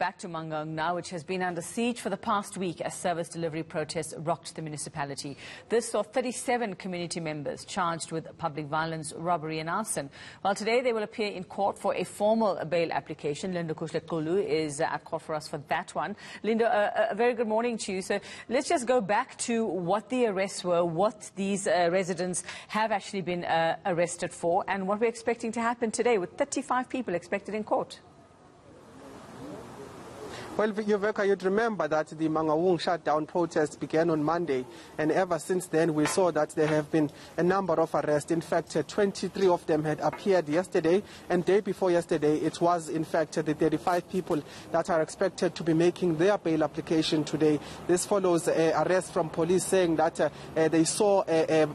Back to Mangaung now, which has been under siege for the past week as service delivery protests rocked the municipality. This saw 37 community members charged with public violence, robbery and arson. Well, today they will appear in court for a formal bail application. Linda Kulu is at court for us for that one. Linda, a very good morning to you. So let's just go back to what the arrests were, what these residents have actually been arrested for, and what we're expecting to happen today with 35 people expected in court. Well, Yuveka, you'd remember that the Mangaung shutdown protest began on Monday, and ever since then we saw that there have been a number of arrests. In fact, 23 of them had appeared yesterday, and day before yesterday it was in fact the 35 people that are expected to be making their bail application today. This follows arrest from police saying that they saw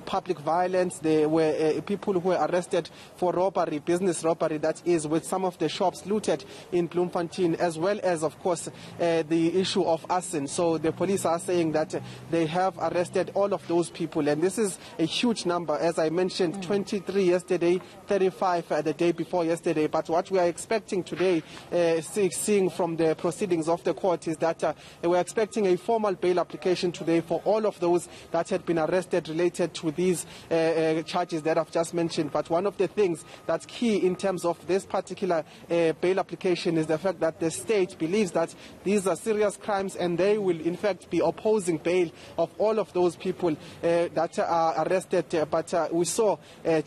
public violence. There were people who were arrested for robbery, business robbery that is, with some of the shops looted in Bloemfontein, as well as, of course, the issue of arson. So the police are saying that they have arrested all of those people, and this is a huge number. As I mentioned, 23 yesterday, 35 the day before yesterday. But what we are expecting today, seeing from the proceedings of the court, is that we're expecting a formal bail application today for all of those that had been arrested related to these charges that I've just mentioned. But one of the things that's key in terms of this particular bail application is the fact that the state believes that these are serious crimes, and they will in fact be opposing bail of all of those people that are arrested. But we saw we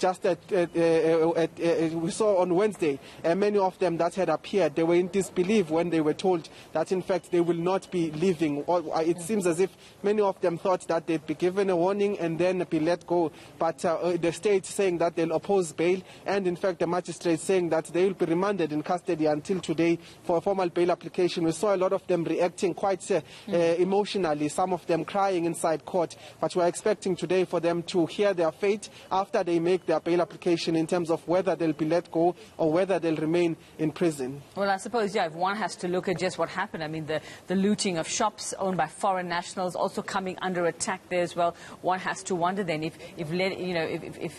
saw on Wednesday many of them that had appeared. They were in disbelief when they were told that in fact they will not be leaving. It seems as if many of them thought that they'd be given a warning and then be let go. But the state saying that they'll oppose bail, and in fact the magistrate saying that they will be remanded in custody until today for a formal bail application. We saw a lot of them reacting quite emotionally, some of them crying inside court. But we're expecting today for them to hear their fate after they make their bail application, in terms of whether they'll be let go or whether they'll remain in prison. Well, I suppose, yeah, if one has to look at just what happened, I mean, the looting of shops owned by foreign nationals also coming under attack there as well, one has to wonder then if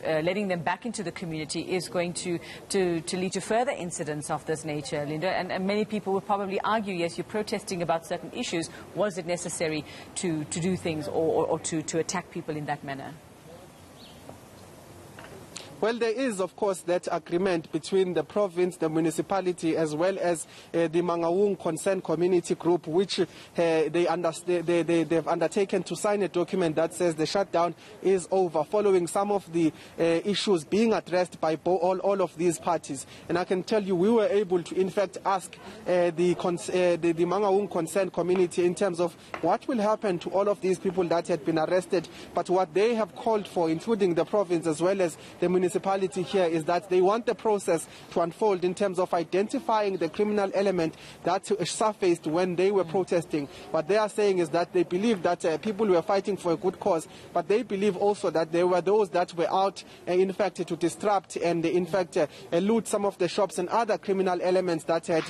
letting them back into the community is going to lead to further incidents of this nature, Linda. And many people would probably argue, yes, you're protesting about certain issues. Was it necessary to do things or to attack people in that manner? Well, there is, of course, that agreement between the province, the municipality, as well as the Mangaung Concerned Community Group, which they've undertaken to sign a document that says the shutdown is over, following some of the issues being addressed by all of these parties. And I can tell you, we were able to, in fact, ask the Mangaung Concerned Community in terms of what will happen to all of these people that had been arrested. But what they have called for, including the province as well as the municipality here, is that they want the process to unfold in terms of identifying the criminal element that surfaced when they were protesting. What they are saying is that they believe that people were fighting for a good cause, but they believe also that there were those that were out, in fact, to disrupt and, in fact, loot some of the shops and other criminal elements that had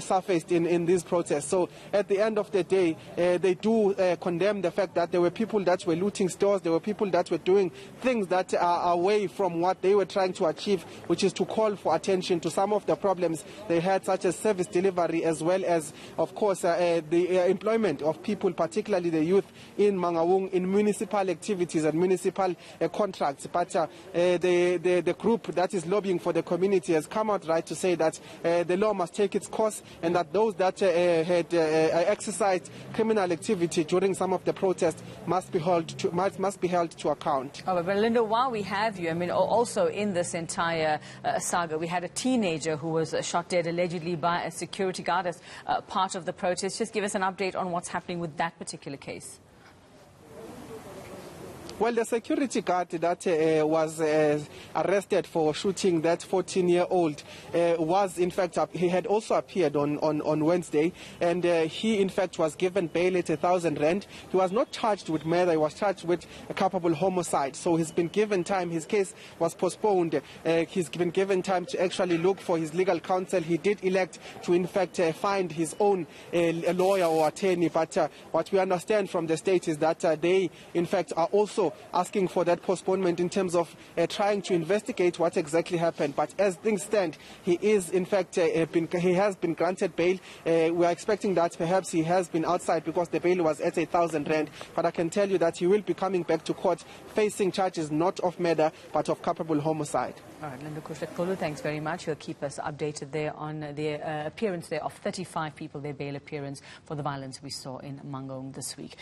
surfaced in these protests. So at the end of the day, they do condemn the fact that there were people that were looting stores, there were people that were doing things that are away from what they were trying to achieve, which is to call for attention to some of the problems they had, such as service delivery, as well as, of course, the employment of people, particularly the youth in Mangaung, in municipal activities and municipal contracts. But the group that is lobbying for the community has come out right to say that the law must take its course, and that those that had exercised criminal activity during some of the protests must be held to account. Oh, but Linda, while we have you, I mean, also in this entire saga, we had a teenager who was shot dead allegedly by a security guard as part of the protest. Just give us an update on what's happening with that particular case. Well, the security guard that was arrested for shooting that 14-year-old was, in fact, he had also appeared on Wednesday, and he, in fact, was given bail at 1,000 rand. He was not charged with murder. He was charged with a culpable homicide. So he's been given time. His case was postponed. He's been given time to actually look for his legal counsel. He did elect to, in fact, find his own a lawyer or attorney. But what we understand from the state is that they, in fact, are also also asking for that postponement in terms of trying to investigate what exactly happened. But as things stand, he is in fact he has been granted bail. We are expecting that perhaps he has been outside because the bail was at 1,000 rand. But I can tell you that he will be coming back to court facing charges not of murder but of culpable homicide. All right, Linda Kushlet-Kolu, thanks very much. You'll keep us updated there on the appearance there of 35 people, their bail appearance for the violence we saw in Mangaung this week.